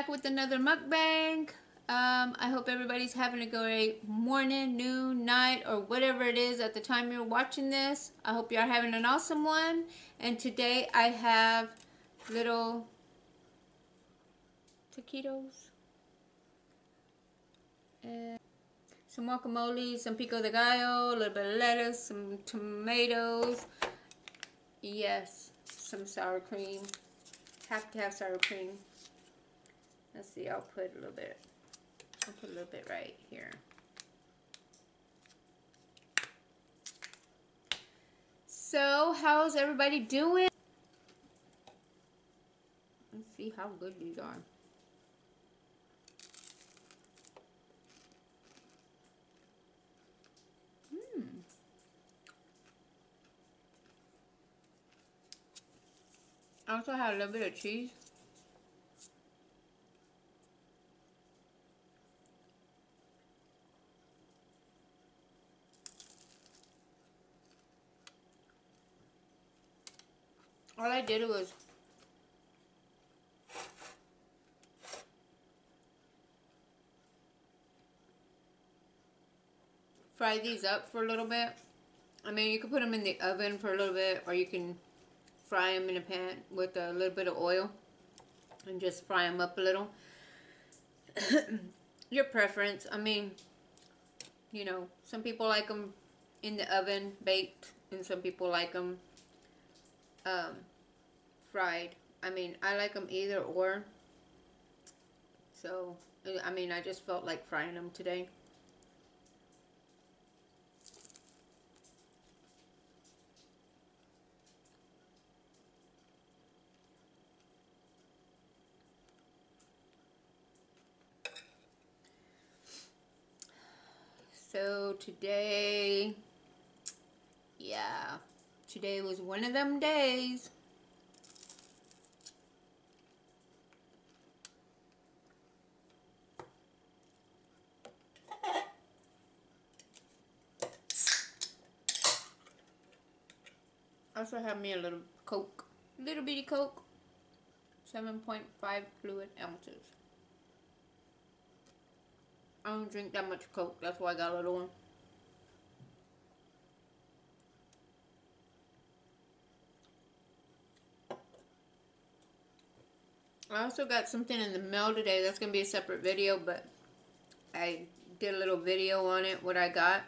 back with another mukbang. I hope everybody's having a great morning, noon, night, or whatever it is at the time you're watching this. I hope you're having an awesome one. And today I have little taquitos. And some guacamole, some pico de gallo, a little bit of lettuce, some tomatoes. Yes, some sour cream. Have to have sour cream. Let's see, I'll put a little bit right here. So, how's everybody doing? Let's see how good these are. I also have a little bit of cheese. All I did was fry these up for a little bit. I mean, you can put them in the oven for a little bit, or you can fry them in a pan with a little bit of oil and just fry them up a little. Your preference. I mean, you know, some people like them in the oven baked, and some people like them fried. I mean, I like them either or. So, I mean, I just felt like frying them today. So today, yeah, today was one of them days. I also have me a little Coke, little bitty Coke, 7.5 fluid ounces. I don't drink that much Coke, that's why I got a little one. I also got something in the mail today. That's going to be a separate video, but I did a little video on it, what I got.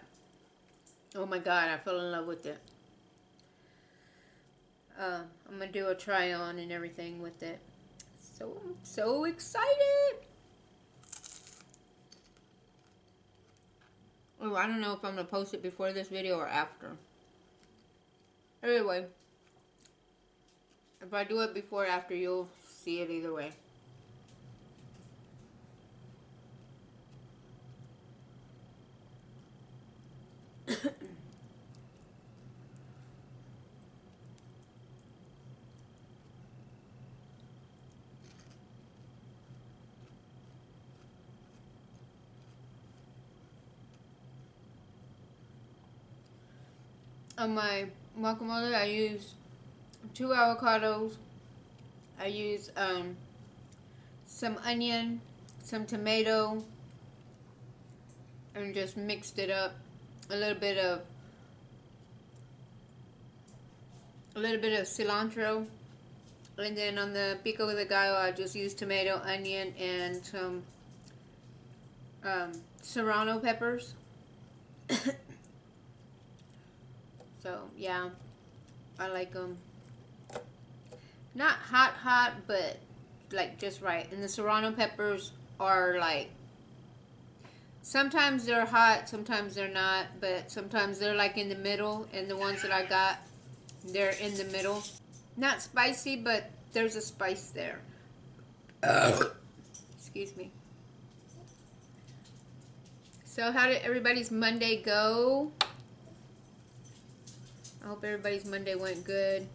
Oh my god, I fell in love with it. I'm going to do a try on and everything with it. So, I'm so excited. Oh, I don't know if I'm going to post it before this video or after. Anyway, if I do it before or after, you'll see it either way. On my guacamole, I use 2 avocados. I use some onion, some tomato, and just mixed it up. A little bit of cilantro, and then on the pico de gallo, I just used tomato, onion, and some serrano peppers. So yeah, I like them. Not hot, but like just right. And the serrano peppers are like, sometimes they're hot, sometimes they're not, but sometimes they're like in the middle. And the ones that I got, they're in the middle. Not spicy, but there's a spice there. Excuse me. So how did everybody's Monday go? I hope everybody's Monday went good.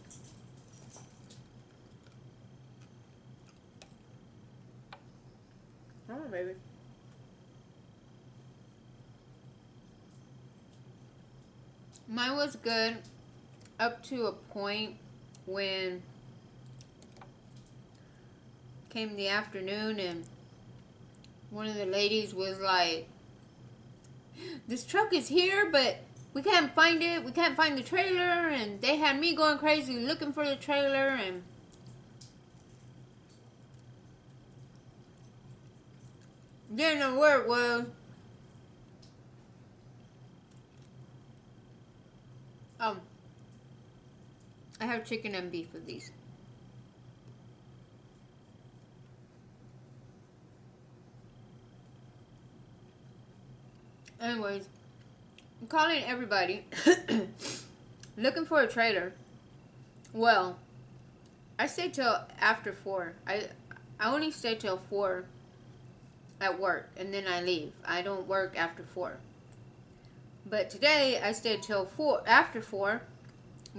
Oh, baby. Mine was good up to a point when came in the afternoon, and one of the ladies was like, this truck is here, but we can't find it. We can't find the trailer. And they had me going crazy looking for the trailer. And didn't know where it was. I have chicken and beef with these. Anyways, I'm calling everybody looking for a trailer. Well, I stay till after 4. I only stay till 4 at work, and then I leave. I don't work after 4. But today I stayed till 4 after 4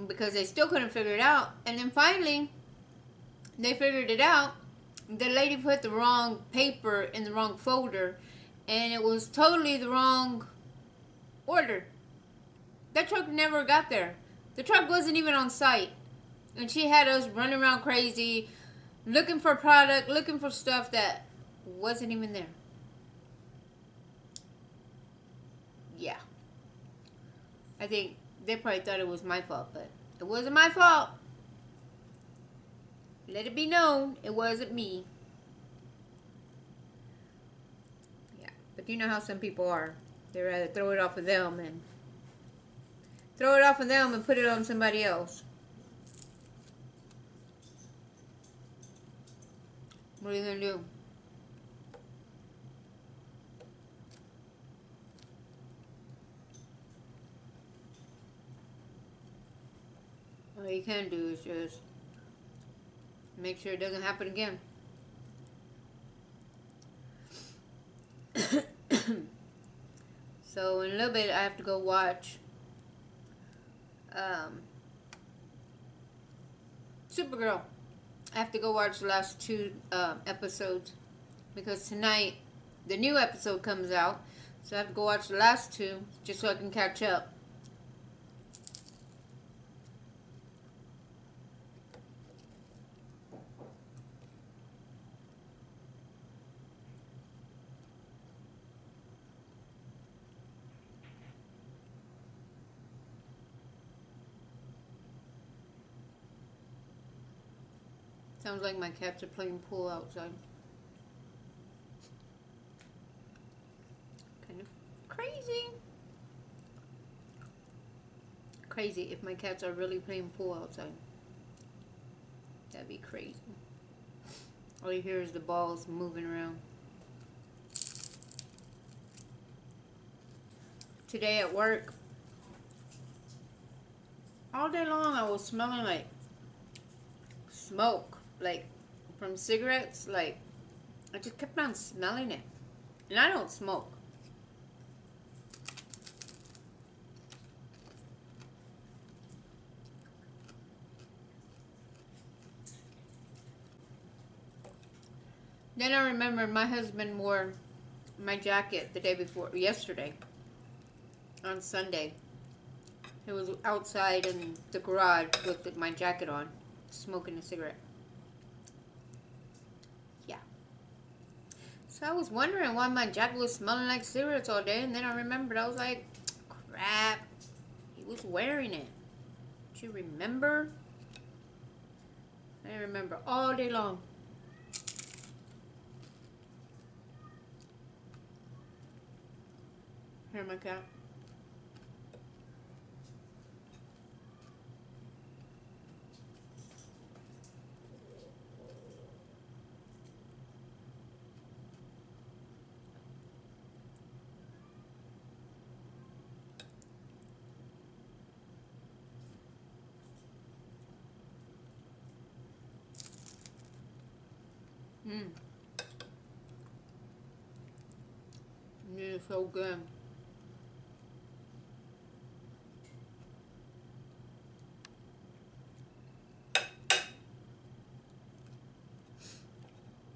because they still couldn't figure it out. And then finally they figured it out. The lady put the wrong paper in the wrong folder, and it was totally the wrong order. That truck never got there. The truck wasn't even on site. And she had us running around crazy, looking for product, looking for stuff that wasn't even there. Yeah. I think they probably thought it was my fault, but it wasn't my fault. Let it be known, it wasn't me. Yeah, but you know how some people are. They rather throw it off of them and put it on somebody else. What are you gonna do? All you can do is just make sure it doesn't happen again. So in a little bit I have to go watch Supergirl. I have to go watch the last 2 episodes because tonight the new episode comes out. So I have to go watch the last 2 just so I can catch up. Sounds like my cats are playing pool outside. Kind of crazy. Crazy if my cats are really playing pool outside. That'd be crazy. All you hear is the balls moving around. Today at work, all day long I was smelling like smoke. Like from cigarettes, like I just kept on smelling it. And I don't smoke. Then I remembered my husband wore my jacket the day before, yesterday, on Sunday. He was outside in the garage with my jacket on, smoking a cigarette. So I was wondering why my jacket was smelling like cigarettes all day, and then I remembered. I was like, crap, he was wearing it. Do you remember? I remember all day long. Here, my cat. It is so good.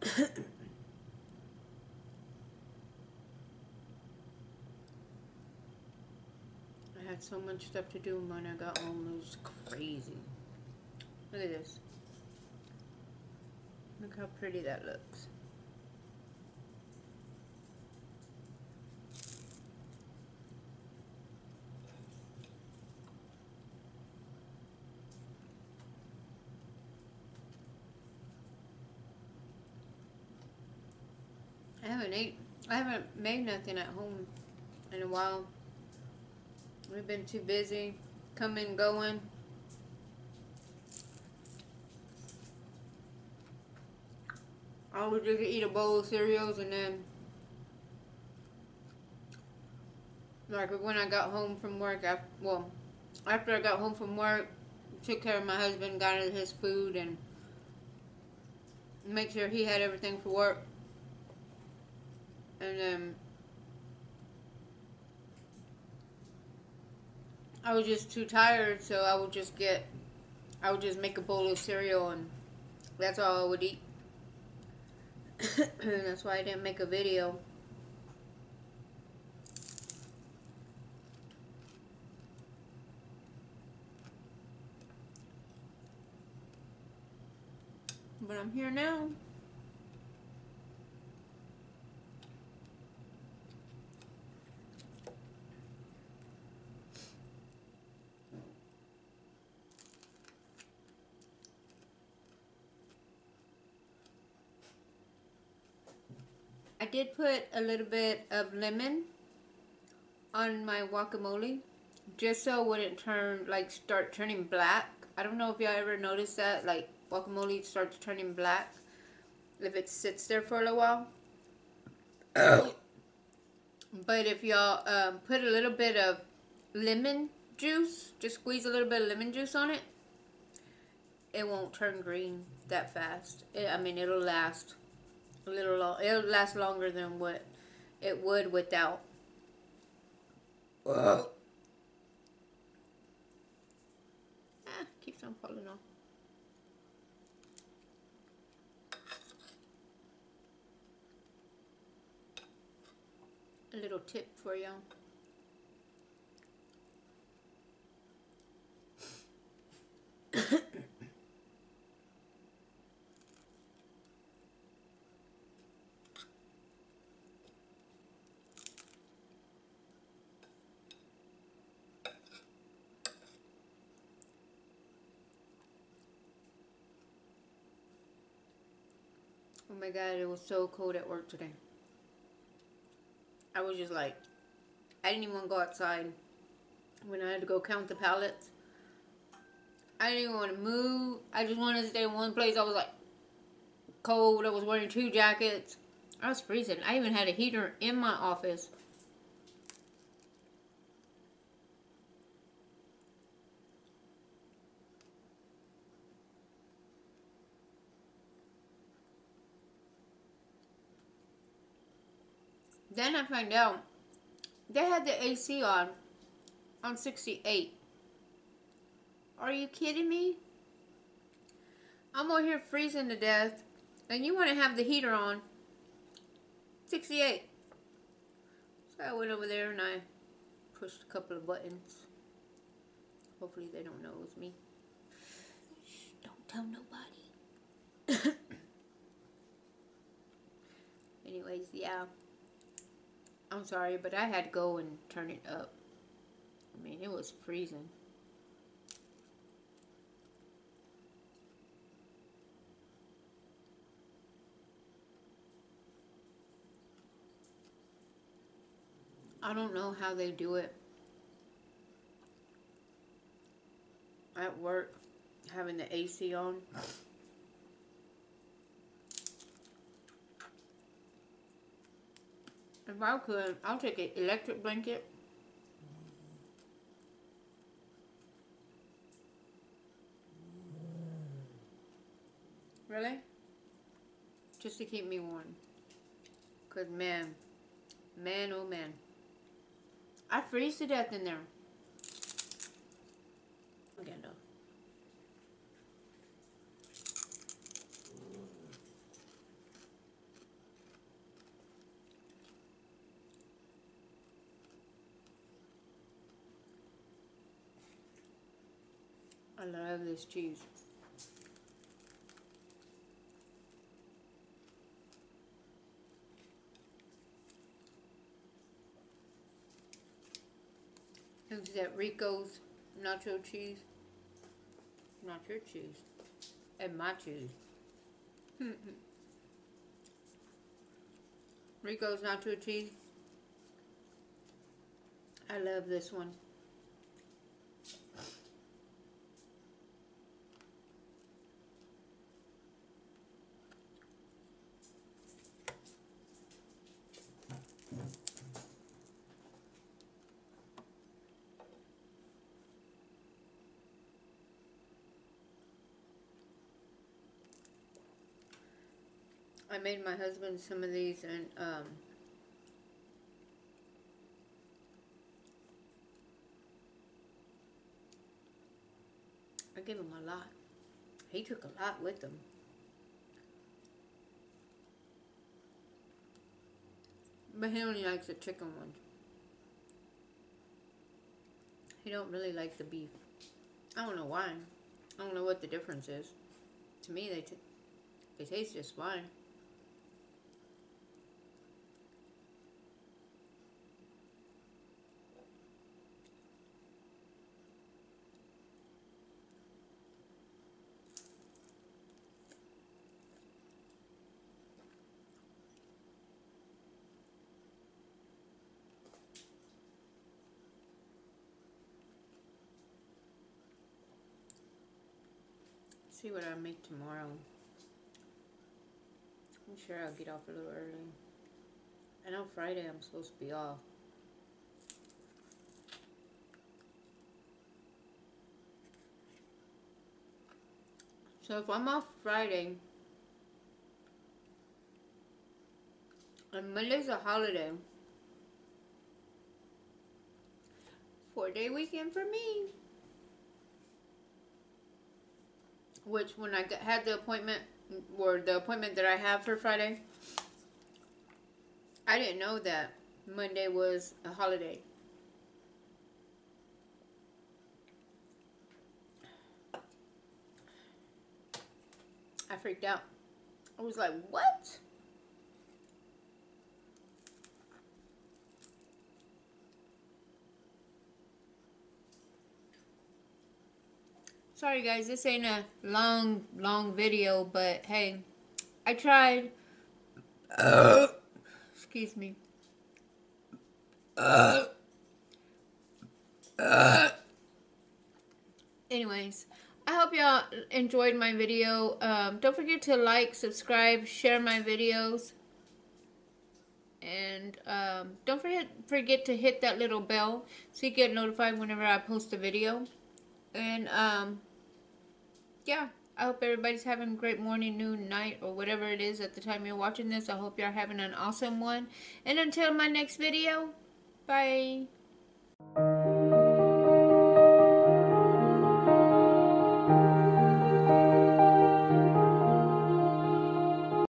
I had so much stuff to do when I got home. It was crazy. Look at this. Look how pretty that looks. I haven't made nothing at home in a while. We've been too busy, coming, going. I would just eat a bowl of cereals and then, like when I got home from work, after I got home from work, took care of my husband, got his food, and make sure he had everything for work. And then I was just too tired, so I would just make a bowl of cereal, and that's all I would eat. And that's why I didn't make a video. But I'm here now. I did put a little bit of lemon on my guacamole, just so it wouldn't start turning black. I don't know if y'all ever noticed that, like guacamole starts turning black if it sits there for a little while. But if y'all put a little bit of lemon juice, just squeeze a little bit of lemon juice on it, it won't turn green that fast. It'll last a little long. It'll last longer than what it would without. Keeps on falling off. A little tip for y'all. Oh my god, it was so cold at work today. I was just like, I didn't even want to go outside when I had to go count the pallets. I didn't even want to move. I just wanted to stay in one place. I was like cold. I was wearing 2 jackets. I was freezing. I even had a heater in my office. Then I find out they had the AC on 68. Are you kidding me? I'm over here freezing to death, and you want to have the heater on 68. So I went over there and I pushed a couple of buttons. Hopefully they don't know it was me. Shh, don't tell nobody. Anyways, yeah. I'm sorry, but I had to go and turn it up. I mean, it was freezing. I don't know how they do it at work, having the AC on. If I could, I'll take an electric blanket. Really? Just to keep me warm. Because man, oh man. I freeze to death in there. Again though. I love this cheese. Is that Rico's nacho cheese? Not your cheese. And my cheese. Rico's nacho cheese. I love this one. I made my husband some of these, and I gave him a lot. He took a lot with him. But he only likes the chicken ones. He don't really like the beef. I don't know why. I don't know what the difference is. To me, they taste just fine. See what I make tomorrow. I'm sure I'll get off a little early. I know Friday I'm supposed to be off. So if I'm off Friday, and Monday's a holiday, 4-day weekend for me. Which when I had the appointment, or the appointment that I have for Friday, I didn't know that Monday was a holiday. I freaked out. I was like, what? Sorry guys, this ain't a long video, but hey, I tried. Excuse me. Anyways, I hope y'all enjoyed my video. Don't forget to like, subscribe, share my videos. And don't forget to hit that little bell so you get notified whenever I post a video. And yeah, I hope everybody's having a great morning, noon, night, or whatever it is at the time you're watching this. I hope you're having an awesome one. And until my next video, bye.